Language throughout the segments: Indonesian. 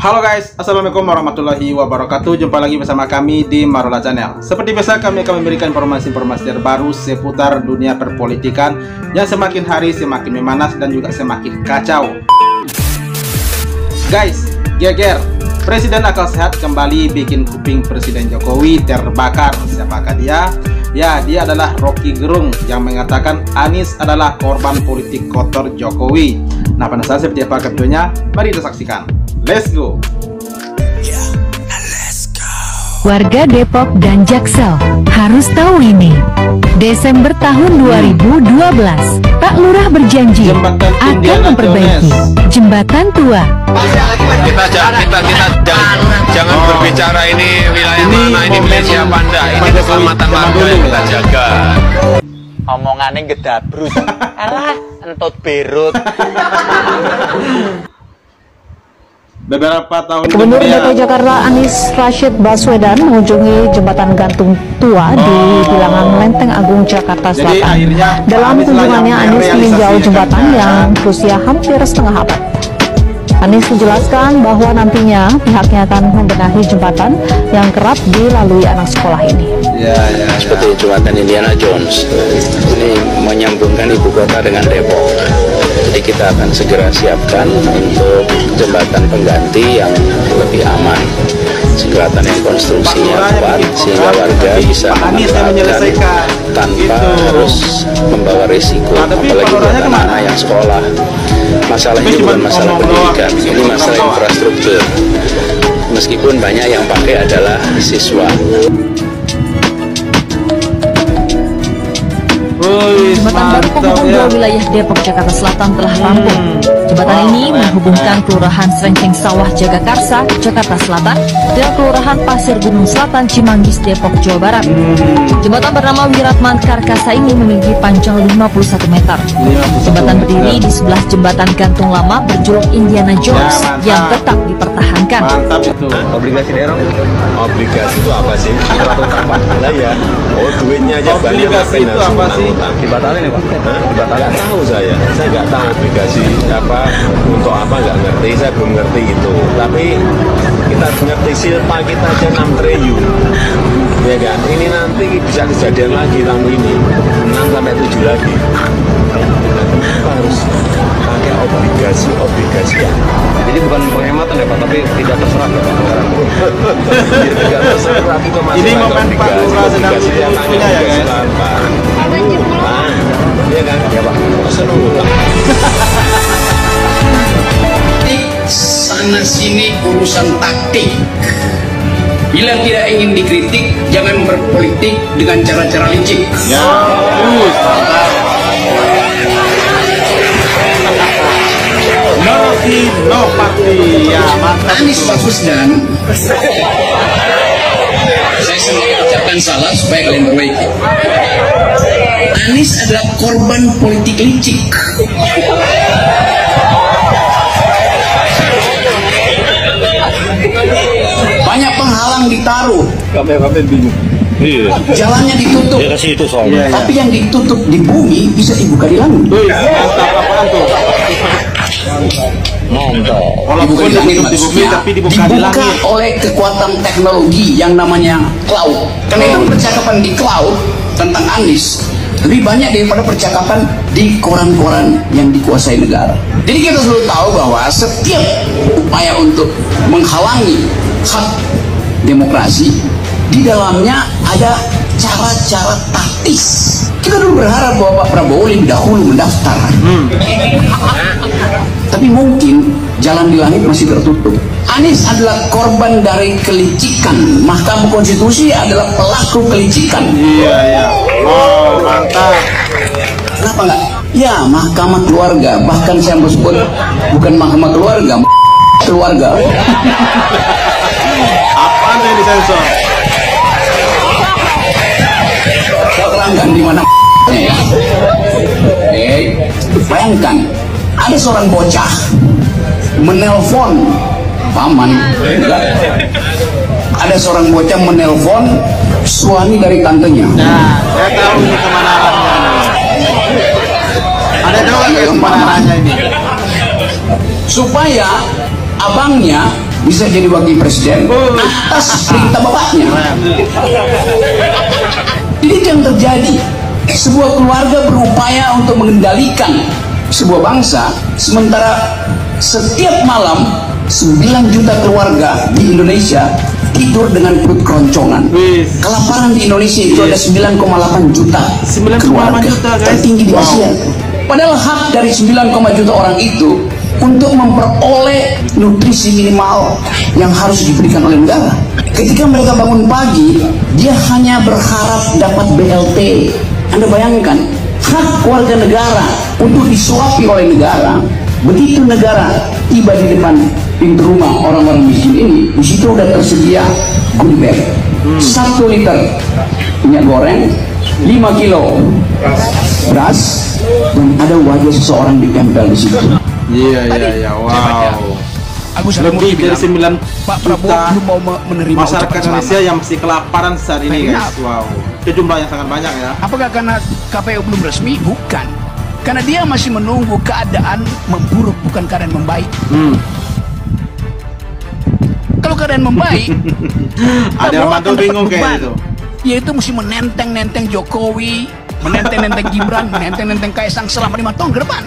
Halo guys, assalamualaikum warahmatullahi wabarakatuh. Jumpa lagi bersama kami di Marola Channel. Seperti biasa, kami akan memberikan informasi-informasi terbaru seputar dunia perpolitikan yang semakin hari semakin memanas dan juga semakin kacau. Guys, geger, Presiden akal sehat kembali bikin kuping Presiden Jokowi terbakar. Siapakah dia? Ya, dia adalah Rocky Gerung yang mengatakan Anies adalah korban politik kotor Jokowi. Nah, penasaran seperti apa videonya? Mari kita saksikan. Let's go. Warga Depok dan Jaksel harus tahu ini. Desember tahun 2012, Pak Lurah berjanji akan memperbaiki jembatan tua. Kita jangan berbicara ini wilayah mana, ini milik siapa, enggak. Ini keselamatan warga yang kita jaga. Omongannya gedabrut. Alah, entut berut. Beberapa tahun Gubernur DKI Jakarta Anies Rashid Baswedan mengunjungi jembatan gantung tua di bilangan Lenteng Agung Jakarta Selatan. Dalam kunjungannya, Anies meninjau jembatan yang berusia hampir setengah abad. Anies menjelaskan bahwa nantinya pihaknya akan membenahi jembatan yang kerap dilalui anak sekolah ini. Seperti jembatan Indiana Jones, ini menyambungkan ibu kota dengan Depok. Jadi kita akan segera siapkan untuk jembatan pengganti yang lebih aman, jembatan yang konstruksinya kuat sehingga warga bisa memanfaatkan tanpa harus membawa risiko, apalagi buat anak-anak yang sekolah. Masalah ini bukan masalah pendidikan, ini masalah infrastruktur. Meskipun banyak yang pakai adalah siswa. Jembatan baru penghubung dua wilayah Depok, Jakarta Selatan telah rampung. Jembatan ini menghubungkan Kelurahan Srenceng Sawah Jagakarsa, Jakarta Selatan dengan Kelurahan Pasir Gunung Selatan, Cimanggis, Depok, Jawa Barat. Jembatan bernama Wiratman Karkasa ini memiliki panjang 51 meter. Jembatan berdiri di sebelah jembatan gantung lama berjuluk Indiana Jones yang tetap dipertahankan. Mantap itu. Obligasi daerah. Obligasi itu apa sih? Lah ya. Oh, duitnya aja banyak. Obligasi itu apa sih? Dibatalin ya Pak? Dibatalin. Nggak tahu saya nggak tahu obligasi apa, untuk apa nggak ngerti, saya belum ngerti gitu. Tapi kita ngerti silpa kita aja 6 triliun, ya kan? Ini nanti bisa kejadian lagi tahun ini 6 sampai 7 lagi. Kita harus pakai obligasi ya. Jadi bukan penghematan ya Pak, tapi tidak terserap ya Pak. Tidak terserap itu masih. Ini momen Pak Lurah sedang punya ya guys. Iya kan? Ya Pak. Senang. Sana sini urusan taktik. Bila tidak ingin dikritik, jangan berpolitik dengan cara-cara licik. Ya, bagus. No team, no party. Ya, mantap. Anies Baswedan, saya sendiri ucapkan salah supaya kalian perbaiki. Anies adalah korban politik licik. Banyak penghalang ditaruh, jalannya ditutup, tapi yang ditutup di bumi bisa dibuka di langit. Mantap, apaan tuh? Kalau bukan ditutup di bumi tapi dibuka di langit. Oleh kekuatan teknologi yang namanya cloud. Karena itu percakapan di cloud tentang Anies lebih banyak daripada percakapan di koran-koran yang dikuasai negara. Jadi kita selalu tahu bahwa setiap upaya untuk menghalangi hak demokrasi, di dalamnya ada cara-cara taktis. Kita dulu berharap bahwa Pak Prabowo lebih dahulu mendaftar. Tapi mungkin jalan di langit masih tertutup. Anies adalah korban dari kelicikan. Mahkamah Konstitusi adalah pelaku kelicikan. Iya. Oh, mantap. Kenapa enggak? Ya, Mahkamah Keluarga. Bahkan saya sebut bukan Mahkamah Keluarga, keluarga. Apaan yang disensor? Terangkan di mana ya. Bayangkan ada seorang bocah menelpon paman, ada seorang bocah menelpon suami dari tantenya. Nah, saya tahu ini kemana arahnya. Ada tahu nggak kemana arahnya ini? Supaya abangnya bisa jadi wakil presiden atas perintah bapaknya. Jadi itu yang terjadi. Sebuah keluarga berupaya untuk mengendalikan sebuah bangsa, sementara setiap malam 9 juta keluarga di Indonesia tidur dengan perut keroncongan. Kelaparan di Indonesia itu ada 9,8 juta keluarga, tertinggi di Asia. Padahal hak dari 9, juta orang itu untuk memperoleh nutrisi minimal yang harus diberikan oleh negara. Ketika mereka bangun pagi, dia hanya berharap dapat BLT. Anda bayangkan, hak warga negara untuk disuapi oleh negara. Begitu negara tiba di depan pintu rumah orang-orang miskin ini, di situ sudah tersedia goodie bag, 1 liter minyak goreng, 5 kilo beras, dan ada wajah seseorang ditempel di situ. Iya, wow. Lebih dari 9 juta masyarakat Indonesia yang masih kelaparan saat ini, guys. Wow, itu jumlah yang sangat banyak ya. Apakah karena KPU belum resmi? Bukan. Karena dia masih menunggu keadaan memburuk, bukan keadaan membaik. Kalau keadaan membaik, ada yang mantul bingung kayak itu. Yaitu mesti menenteng-nenteng Jokowi, menenteng-nenteng Gibran, menenteng-nenteng Kaisang selama 5 tahun ke depan.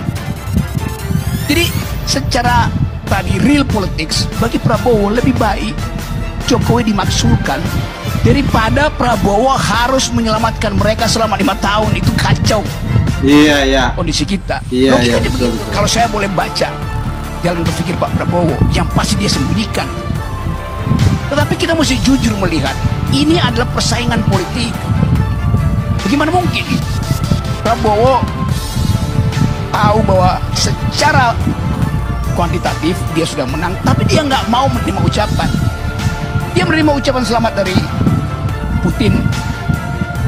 Jadi secara tadi real politics, bagi Prabowo lebih baik Jokowi dimaksulkan daripada Prabowo harus menyelamatkan mereka selama 5 tahun. Itu kacau. Iya. Kondisi kita. Iya, betul. Kalau saya boleh baca jalan berpikir Pak Prabowo, yang pasti dia sembunyikan. Tetapi kita mesti jujur melihat, ini adalah persaingan politik. Bagaimana mungkin Prabowo tahu bahwa secara kuantitatif dia sudah menang, tapi dia nggak mau menerima ucapan. Dia menerima ucapan selamat dari Putin,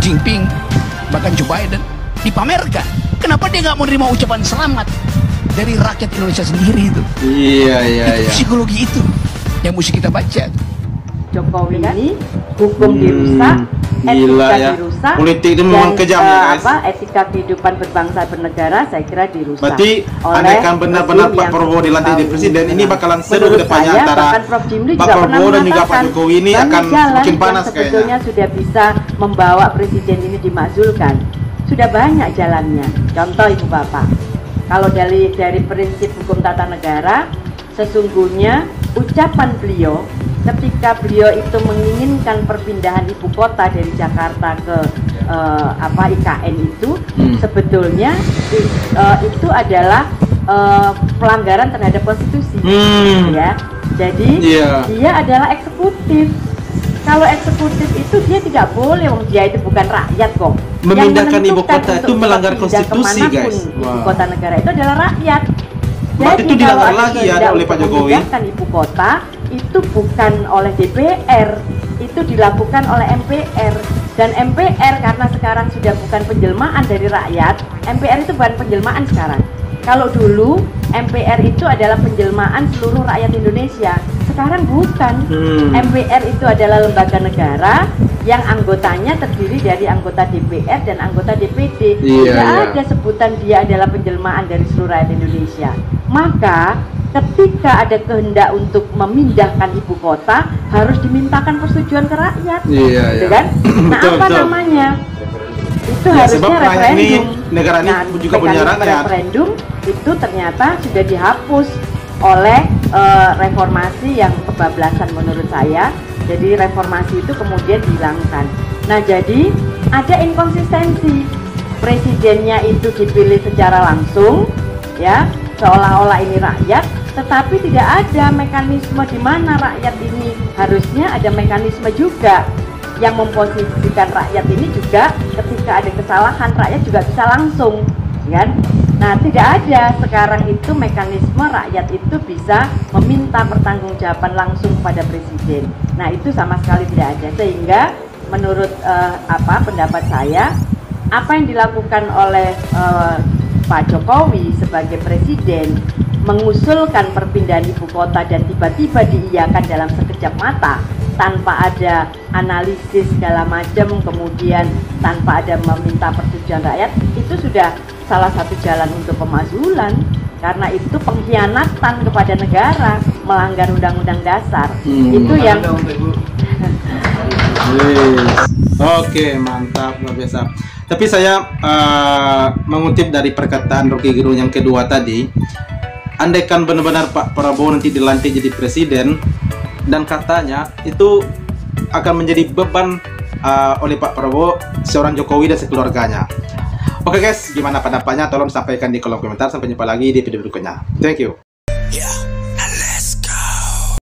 Jinping, bahkan Joe Biden, dipamerkan. Kenapa dia nggak menerima ucapan selamat dari rakyat Indonesia sendiri itu? Iya. Psikologi itu yang mesti kita baca. Jokowi ini hukum dirusak, etika dirusak, politik itu memang kejam ya, guys. Etika kehidupan berbangsa bernegara saya kira dirusak. Berarti andaikan benar-benar Pak Prabowo dilantik jadi presiden, ini bakalan seru ke depannya antara Pak Prabowo dan juga Pak Jokowi ini akan makin panas kayaknya. Sebetulnya sudah bisa membawa presiden ini dimakzulkan. Sudah banyak jalannya. Contoh Ibu Bapak, kalau dari prinsip hukum tata negara, sesungguhnya ucapan beliau ketika beliau itu menginginkan perpindahan ibu kota dari Jakarta ke IKN itu sebetulnya itu adalah pelanggaran terhadap konstitusi, ya. Jadi dia adalah eksekutif. Kalau eksekutif itu dia tidak boleh, dia itu bukan rakyat kok. Memindahkan ibu kota itu melanggar konstitusi, guys. Ibu kota negara itu adalah rakyat. Jadi itu dilanggar lagi ya oleh Pak Jokowi. Memindahkan ibu kota itu bukan oleh DPR, itu dilakukan oleh MPR. Dan MPR karena sekarang sudah bukan penjelmaan dari rakyat, MPR itu bukan penjelmaan sekarang. Kalau dulu MPR itu adalah penjelmaan seluruh rakyat Indonesia, sekarang bukan. MPR itu adalah lembaga negara yang anggotanya terdiri dari anggota DPR dan anggota DPD. Tidak ada sebutan dia adalah penjelmaan dari seluruh rakyat Indonesia. Maka ketika ada kehendak untuk memindahkan ibu kota harus dimintakan persetujuan ke rakyat, gitu kan? Nah, apa namanya? Itu harusnya referendum. Negara ini juga punya rakyat. Referendum itu ternyata sudah dihapus oleh reformasi yang kebablasan menurut saya. Jadi reformasi itu kemudian dihilangkan. Nah, jadi ada inkonsistensi. Presidennya itu dipilih secara langsung, ya, seolah-olah ini rakyat, tetapi tidak ada mekanisme di mana rakyat ini harusnya ada mekanisme juga yang memposisikan rakyat ini juga ketika ada kesalahan rakyat juga bisa langsung, kan? Nah, tidak ada sekarang itu mekanisme rakyat itu bisa meminta pertanggungjawaban langsung pada presiden. Nah, itu sama sekali tidak ada, sehingga menurut pendapat saya, apa yang dilakukan oleh Pak Jokowi sebagai presiden mengusulkan perpindahan ibu kota dan tiba-tiba diiyakan dalam sekejap mata tanpa ada analisis segala macam, kemudian tanpa ada meminta persetujuan rakyat, itu sudah salah satu jalan untuk pemakzulan. Karena itu pengkhianatan kepada negara, melanggar undang-undang dasar. Itu yang Oke, mantap, luar biasa. Tapi saya mengutip dari perkataan Rocky Gerung yang kedua tadi, andaikan benar-benar Pak Prabowo nanti dilantik jadi presiden, dan katanya itu akan menjadi beban oleh Pak Prabowo, seorang Jokowi dan sekeluarganya. Oke guys, gimana pendapatnya? Tolong sampaikan di kolom komentar. Sampai jumpa lagi di video berikutnya. Thank you.